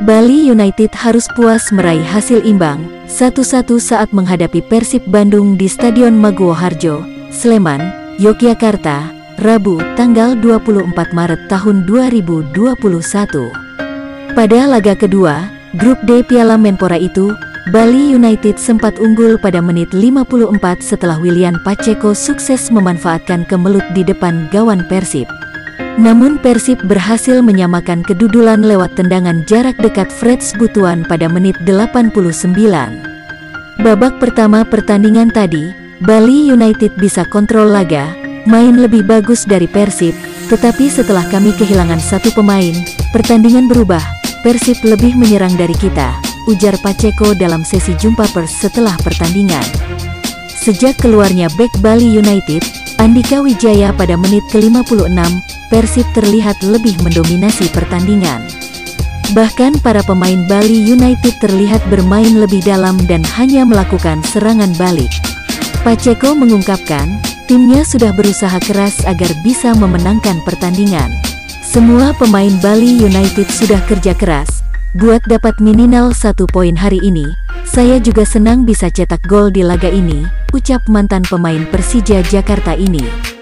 Bali United harus puas meraih hasil imbang 1-1 saat menghadapi Persib Bandung di Stadion Maguwo Harjo, Sleman, Yogyakarta, Rabu, tanggal 24 Maret tahun 2021. Pada laga kedua, Grup D Piala Menpora itu, Bali United sempat unggul pada menit 54 setelah Willian Pacheco sukses memanfaatkan kemelut di depan gawang Persib. Namun Persib berhasil menyamakan kedudulan lewat tendangan jarak dekat Freds Butuan pada menit 89. Babak pertama pertandingan tadi, Bali United bisa kontrol laga, main lebih bagus dari Persib, tetapi setelah kami kehilangan satu pemain, pertandingan berubah, Persib lebih menyerang dari kita, ujar Pacheco dalam sesi jumpa pers setelah pertandingan. Sejak keluarnya bek Bali United, Andika Wijaya pada menit ke-56, Persib terlihat lebih mendominasi pertandingan. Bahkan para pemain Bali United terlihat bermain lebih dalam dan hanya melakukan serangan balik. Pacheco mengungkapkan, timnya sudah berusaha keras agar bisa memenangkan pertandingan. Semua pemain Bali United sudah kerja keras, buat dapat minimal 1 poin hari ini. Saya juga senang bisa cetak gol di laga ini, ucap mantan pemain Persija Jakarta ini.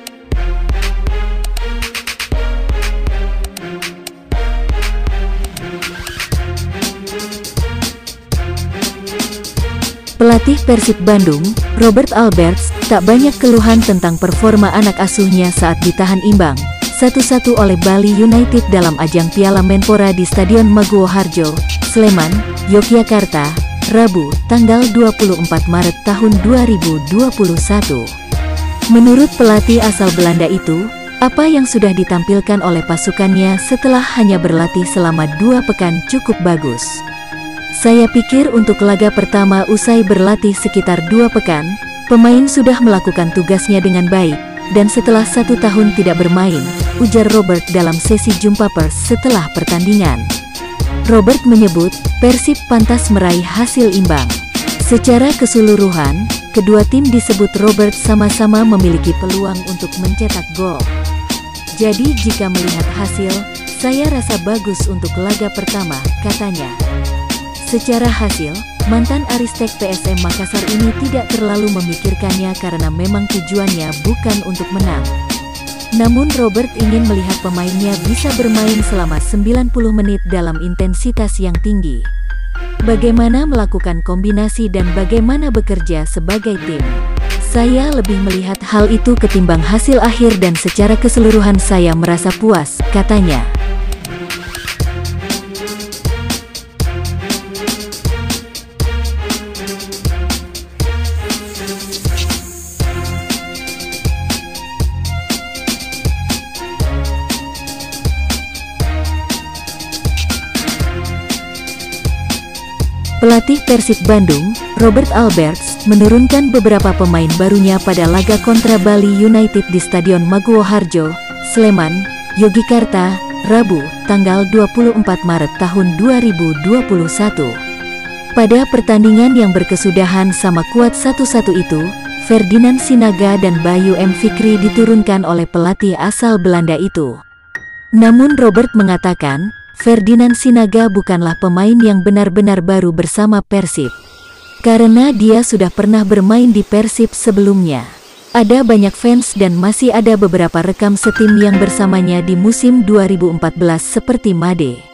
Pelatih Persib Bandung, Robert Alberts, tak banyak keluhan tentang performa anak asuhnya saat ditahan imbang 1-1 oleh Bali United dalam ajang Piala Menpora di Stadion Maguwo Harjo, Sleman, Yogyakarta, Rabu, tanggal 24 Maret tahun 2021. Menurut pelatih asal Belanda itu, apa yang sudah ditampilkan oleh pasukannya setelah hanya berlatih selama 2 pekan cukup bagus. Saya pikir untuk laga pertama usai berlatih sekitar 2 pekan, pemain sudah melakukan tugasnya dengan baik, dan setelah 1 tahun tidak bermain, ujar Robert dalam sesi jumpa pers setelah pertandingan. Robert menyebut, Persib pantas meraih hasil imbang. Secara keseluruhan, kedua tim disebut Robert sama-sama memiliki peluang untuk mencetak gol. Jadi jika melihat hasil, saya rasa bagus untuk laga pertama, katanya. Secara hasil, mantan Aristek PSM Makassar ini tidak terlalu memikirkannya karena memang tujuannya bukan untuk menang. Namun Robert ingin melihat pemainnya bisa bermain selama 90 menit dalam intensitas yang tinggi. Bagaimana melakukan kombinasi dan bagaimana bekerja sebagai tim. Saya lebih melihat hal itu ketimbang hasil akhir dan secara keseluruhan saya merasa puas, katanya. Pelatih Persib Bandung, Robert Alberts, menurunkan beberapa pemain barunya pada laga kontra Bali United di Stadion Maguwo Harjo, Sleman, Yogyakarta, Rabu, tanggal 24 Maret tahun 2021. Pada pertandingan yang berkesudahan sama kuat 1-1 itu, Ferdinand Sinaga dan Bayu M. Fikri diturunkan oleh pelatih asal Belanda itu. Namun Robert mengatakan, Ferdinand Sinaga bukanlah pemain yang benar-benar baru bersama Persib. Karena dia sudah pernah bermain di Persib sebelumnya. Ada banyak fans dan masih ada beberapa rekam setim yang bersamanya di musim 2014 seperti Made.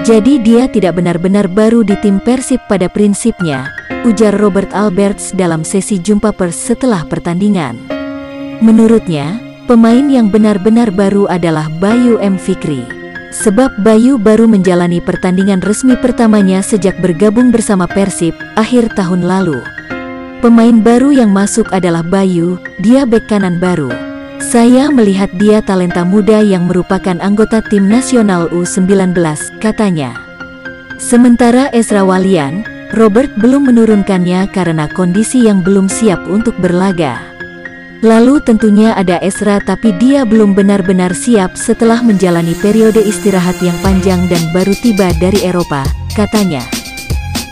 Jadi dia tidak benar-benar baru di tim Persib pada prinsipnya, ujar Robert Alberts dalam sesi jumpa pers setelah pertandingan. Menurutnya, pemain yang benar-benar baru adalah Bayu M. Fikri. Sebab Bayu baru menjalani pertandingan resmi pertamanya sejak bergabung bersama Persib, akhir tahun lalu. Pemain baru yang masuk adalah Bayu, dia bek kanan baru. Saya melihat dia talenta muda yang merupakan anggota tim nasional U19, katanya. Sementara Ezra Walian, Robert belum menurunkannya karena kondisi yang belum siap untuk berlaga. Lalu tentunya ada Ezra tapi dia belum benar-benar siap setelah menjalani periode istirahat yang panjang dan baru tiba dari Eropa, katanya.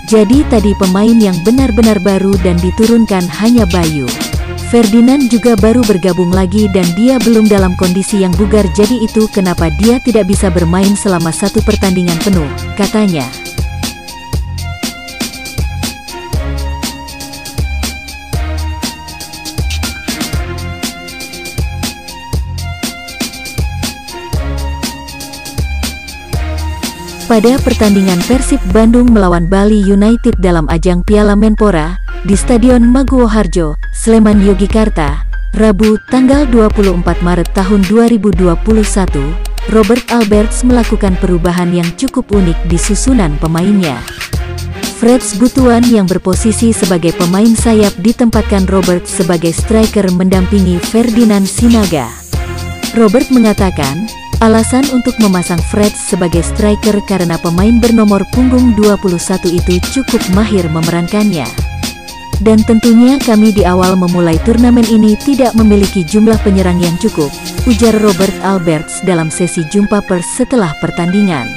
Jadi tadi pemain yang benar-benar baru dan diturunkan hanya Bayu. Ferdinand juga baru bergabung lagi dan dia belum dalam kondisi yang bugar, jadi itu kenapa dia tidak bisa bermain selama satu pertandingan penuh, katanya. Pada pertandingan Persib Bandung melawan Bali United dalam ajang Piala Menpora di Stadion Maguwo Harjo, Sleman, Yogyakarta, Rabu, tanggal 24 Maret tahun 2021, Robert Alberts melakukan perubahan yang cukup unik di susunan pemainnya. Freds Butuan yang berposisi sebagai pemain sayap ditempatkan Robert sebagai striker mendampingi Ferdinand Sinaga. Robert mengatakan, alasan untuk memasang Freds sebagai striker karena pemain bernomor punggung 21 itu cukup mahir memerankannya. Dan tentunya kami di awal memulai turnamen ini tidak memiliki jumlah penyerang yang cukup, ujar Robert Alberts dalam sesi jumpa pers setelah pertandingan.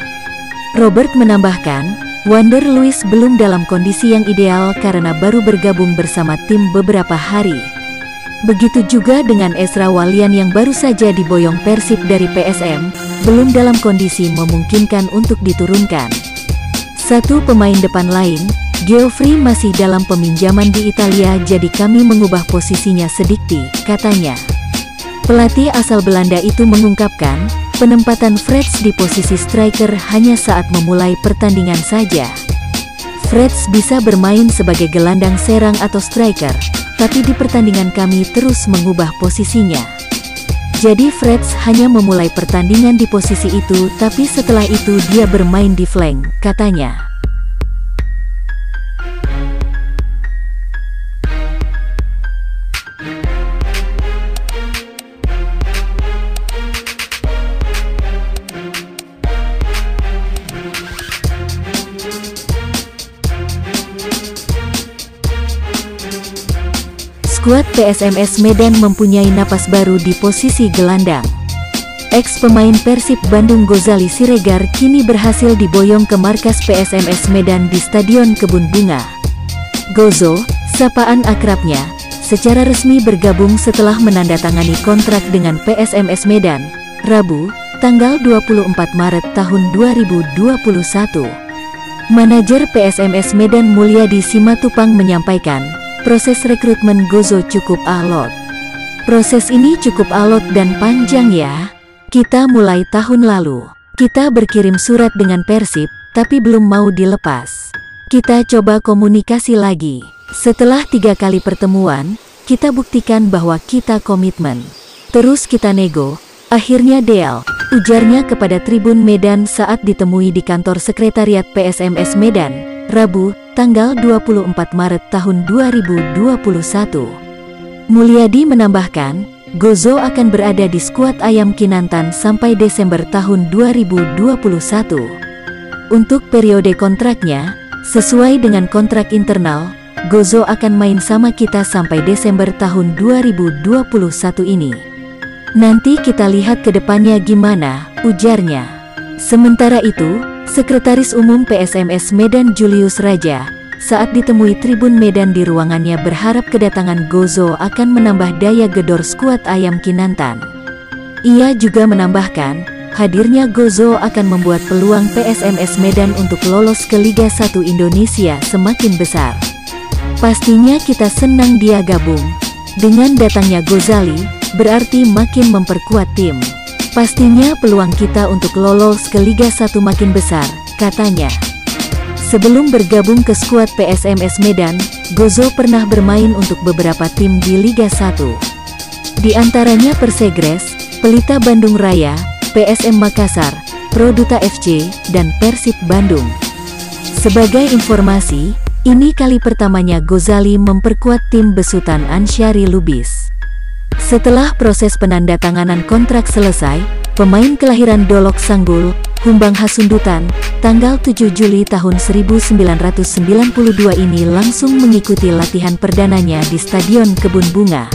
Robert menambahkan, Wander Luiz belum dalam kondisi yang ideal karena baru bergabung bersama tim beberapa hari. Begitu juga dengan Ezra Walian yang baru saja diboyong Persib dari PSM, belum dalam kondisi memungkinkan untuk diturunkan. Satu pemain depan lain, Geoffrey, masih dalam peminjaman di Italia, jadi kami mengubah posisinya sedikit, katanya. Pelatih asal Belanda itu mengungkapkan, penempatan Freds di posisi striker hanya saat memulai pertandingan saja. Freds bisa bermain sebagai gelandang serang atau striker, tapi di pertandingan kami terus mengubah posisinya. Jadi Freds hanya memulai pertandingan di posisi itu, tapi setelah itu dia bermain di flank, katanya. Skuad PSMS Medan mempunyai napas baru di posisi gelandang. Ex-pemain Persib Bandung Gozali Siregar kini berhasil diboyong ke markas PSMS Medan di Stadion Kebun Bunga. Gozo, sapaan akrabnya, secara resmi bergabung setelah menandatangani kontrak dengan PSMS Medan, Rabu, tanggal 24 Maret tahun 2021. Manajer PSMS Medan Mulyadi Simatupang menyampaikan, proses rekrutmen Gozo cukup alot. Proses ini cukup alot dan panjang ya. Kita mulai tahun lalu. Kita berkirim surat dengan Persib, tapi belum mau dilepas. Kita coba komunikasi lagi. Setelah 3 kali pertemuan, kita buktikan bahwa kita komitmen. Terus kita nego, akhirnya deal, ujarnya kepada Tribun Medan saat ditemui di kantor sekretariat PSMS Medan, Rabu, tanggal 24 Maret tahun 2021. Mulyadi menambahkan, Gozo akan berada di skuad Ayam Kinantan sampai Desember tahun 2021. Untuk periode kontraknya, sesuai dengan kontrak internal, Gozo akan main sama kita sampai Desember tahun 2021 ini. Nanti kita lihat ke depannya gimana, ujarnya. Sementara itu, Sekretaris Umum PSMS Medan Julius Raja, saat ditemui Tribun Medan di ruangannya berharap kedatangan Gozo akan menambah daya gedor skuad Ayam Kinantan. Ia juga menambahkan, hadirnya Gozo akan membuat peluang PSMS Medan untuk lolos ke Liga 1 Indonesia semakin besar. Pastinya kita senang dia gabung. Dengan datangnya Gozali, berarti makin memperkuat tim. Pastinya peluang kita untuk lolos ke Liga 1 makin besar, katanya. Sebelum bergabung ke skuad PSMS Medan, Gozo pernah bermain untuk beberapa tim di Liga 1. Di antaranya Persegres, Pelita Bandung Raya, PSM Makassar, Produta FC, dan Persib Bandung. Sebagai informasi, ini kali pertamanya Gozali memperkuat tim besutan Ansyari Lubis. Setelah proses penandatanganan kontrak selesai, pemain kelahiran Dolok Sanggul, Humbang Hasundutan, tanggal 7 Juli tahun 1992 ini langsung mengikuti latihan perdananya di Stadion Kebun Bunga.